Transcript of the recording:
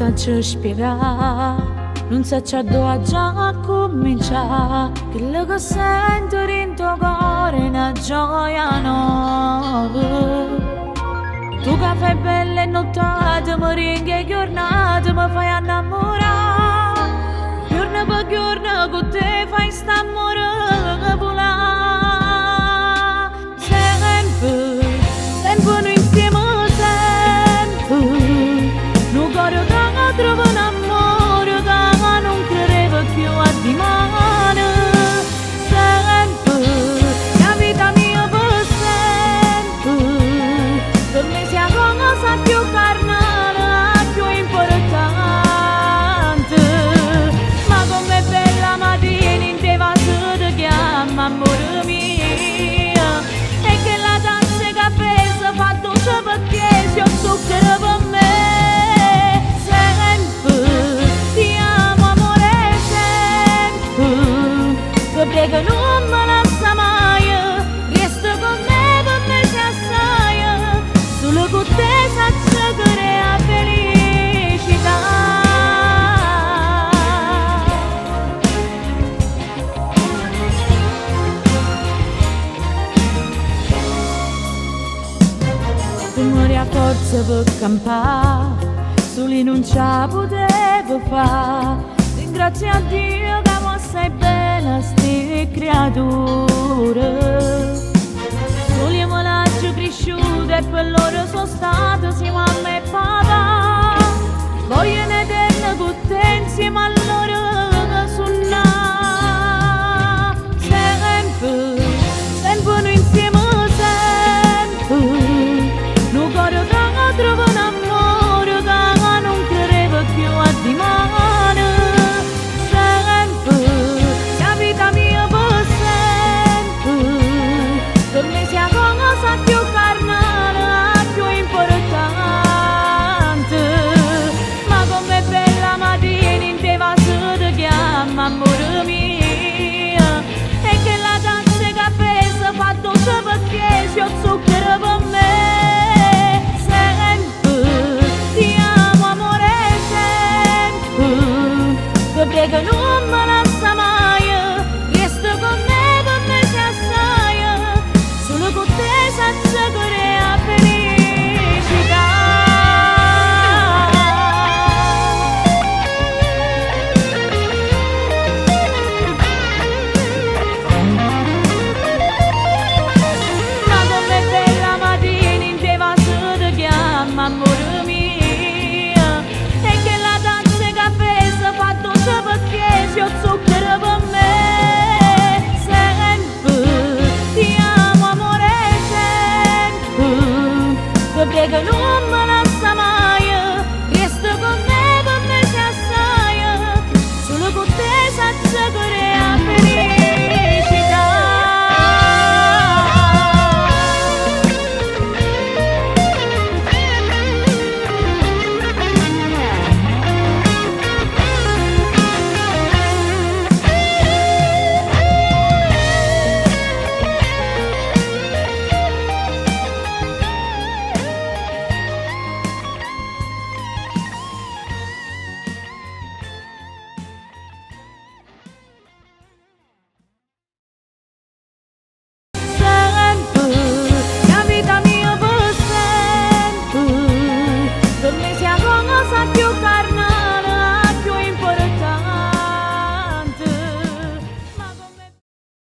saggio spiegare, non saggio a dove già cominciare. Quello che sento in tuo cuore è una gioia nuova. Tu che fai belle nottate, mi ringhi giornate, mi fai innamorare. Giorno per giorno con te fai sta amore volare. Sempre, sempre noi insieme, sempre. Non corro che trovo un amore che non credevo più a dimane. Sempre, la vita mia per sempre. Per me sia cosa più carnale, più importante. Ma com'è bella mattina in te va su ti chiama amore mio. E che la tazza di caffè si fa dolce perché c'è zucchero per me. Prego non me lascia mai, resta con me per me si assaia, solo con te saggio crea felicità. Tu muori a forza per campare, soli non ce la potevo fare. Ringrazio a Dio che sei bella sti creature. Soli me l'ho cresciuta e per loro sono stata sia mamma e papà. Voglio un'eterna con te insieme a loro suonare. Sempre, sempre noi insieme sempre. Non corro che trovo un amore che non credevo più a dimane. Più carnale, più importante. Ma com'è bella mattina in te va su ti chiama amore mio. E che la tazza di caffè si fa dolce perché c'è zucchero per me. Sempre, ti amo amore sempre. Ti prego